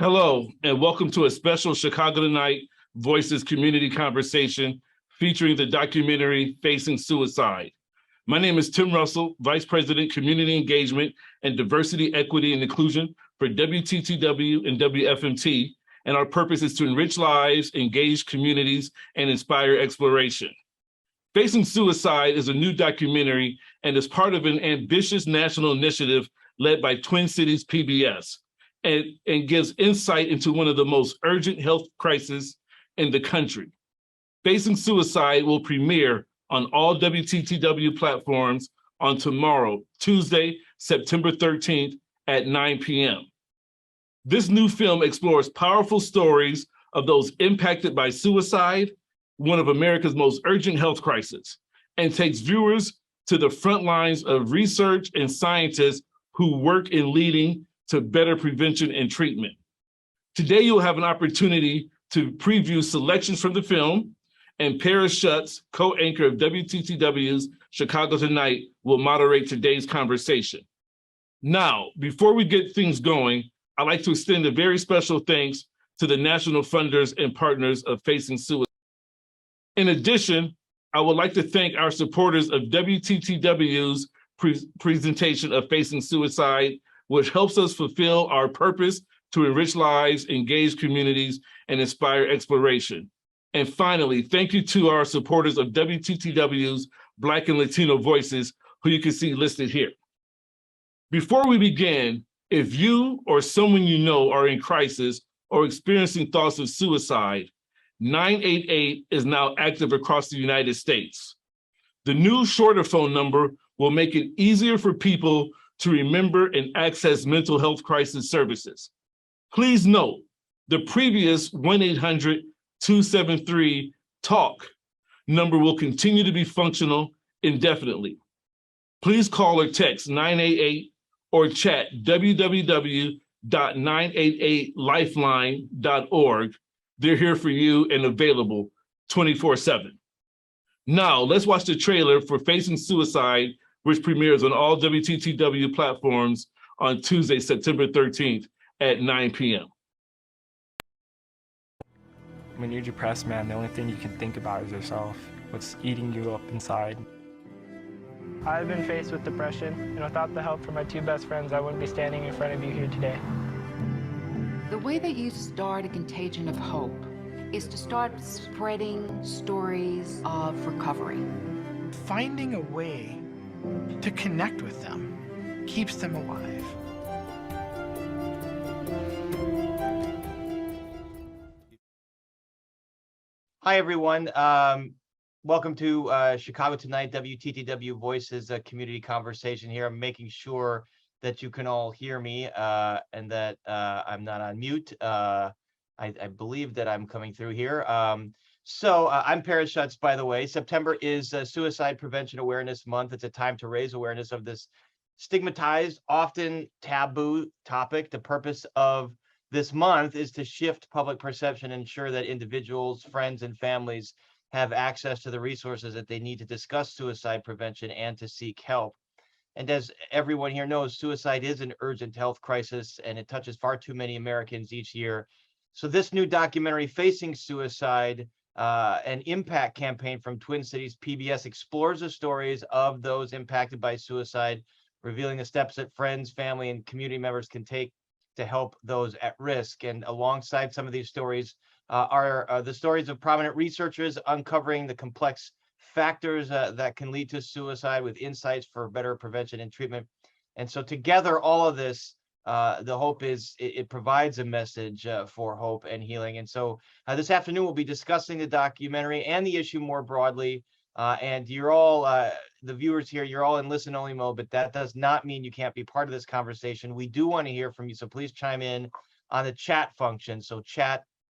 Hello, and welcome to a special Chicago Tonight Voices community conversation featuring the documentary Facing Suicide. My name is Tim Russell, Vice President, Community Engagement and Diversity, Equity, and Inclusion for WTTW and WFMT, and our purpose is to enrich lives, engage communities, and inspire exploration. Facing Suicide is a new documentary and is part of an ambitious national initiative led by Cities PBS. And gives insight into one of the most urgent health crises in the country. Facing Suicide will premiere on all WTTW platforms on tomorrow, Tuesday, September 13th at 9 p.m. This new film explores powerful stories of those impacted by suicide, one of America's most urgent health crises, and takes viewers to the front lines of research and scientists who work in leading to better prevention and treatment. Today, you'll have an opportunity to preview selections from the film, and Paris Schutz, co-anchor of WTTW's Chicago Tonight, will moderate today's conversation. Now, before we get things going, I'd like to extend a very special thanks to the national funders and partners of Facing Suicide. In addition, I would like to thank our supporters of WTTW's presentation of Facing Suicide, which helps us fulfill our purpose to enrich lives, engage communities, and inspire exploration. And finally, thank you to our supporters of WTTW's Black and Latino Voices, who you can see listed here. Before we begin, if you or someone you know are in crisis or experiencing thoughts of suicide, 988 is now active across the United States. The new shorter phone number will make it easier for people to remember and access mental health crisis services. Please note, the previous 1-800-273-TALK number will continue to be functional indefinitely. Please call or text 988 or chat www.988lifeline.org. They're here for you and available 24/7. Now, let's watch the trailer for Facing Suicide, which premieres on all WTTW platforms on Tuesday, September 13th at 9 p.m. When you're depressed, man, the only thing you can think about is yourself, what's eating you up inside. I've been faced with depression, and without the help from my two best friends, I wouldn't be standing in front of you here today. The way that you start a contagion of hope is to start spreading stories of recovery. Finding a way to connect with them keeps them alive. Hi, everyone. Welcome to Chicago Tonight, WTTW Voices, a community conversation here. I'm making sure that you can all hear me and that I'm not on mute. I believe that I'm coming through here. So I'm Paris Schutz, by the way. September is Suicide Prevention Awareness Month. It's a time to raise awareness of this stigmatized, often taboo topic. The purpose of this month is to shift public perception and ensure that individuals, friends, and families have access to the resources that they need to discuss suicide prevention and to seek help. And as everyone here knows, suicide is an urgent health crisis, and it touches far too many Americans each year. So this new documentary, Facing Suicide, an impact campaign from Twin Cities PBS, explores the stories of those impacted by suicide, revealing the steps that friends, family, and community members can take to help those at risk. And alongside some of these stories are the stories of prominent researchers uncovering the complex factors that can lead to suicide with insights for better prevention and treatment. And so together, all of this, the hope is it provides a message for hope and healing. And so this afternoon, we'll be discussing the documentary and the issue more broadly. And you're all, the viewers here, you're all in listen only mode, but that does not mean you can't be part of this conversation. We do want to hear from you. So please chime in on the chat function. So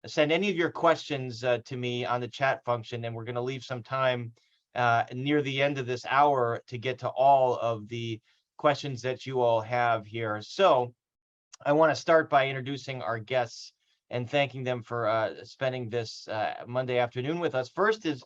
send any of your questions to me on the chat function. And we're going to leave some time near the end of this hour to get to all of the questions that you all have here. So I want to start by introducing our guests and thanking them for spending this Monday afternoon with us. First is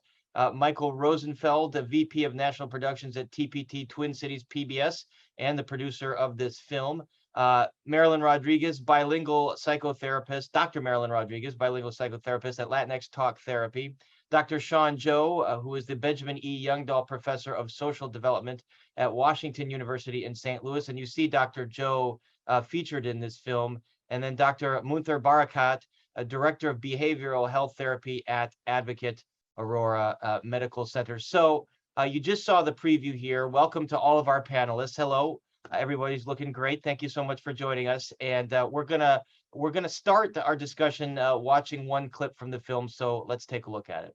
Michael Rosenfeld, the VP of National Productions at TPT Twin Cities PBS and the producer of this film. Marilyn Rodriguez, bilingual psychotherapist, Dr. Marilyn Rodriguez, bilingual psychotherapist at Latinx Talk Therapy. Dr. Sean Joe, who is the Benjamin E. Youngdahl Professor of Social Development at Washington University in St. Louis. And you see Dr. Joe featured in this film. And then Dr. Munther Barakat, Director of Behavioral Health Therapy at Advocate Aurora Medical Center. So you just saw the preview here. Welcome to all of our panelists. Hello. Everybody's looking great. Thank you so much for joining us. And we're gonna start our discussion watching one clip from the film. So let's take a look at it.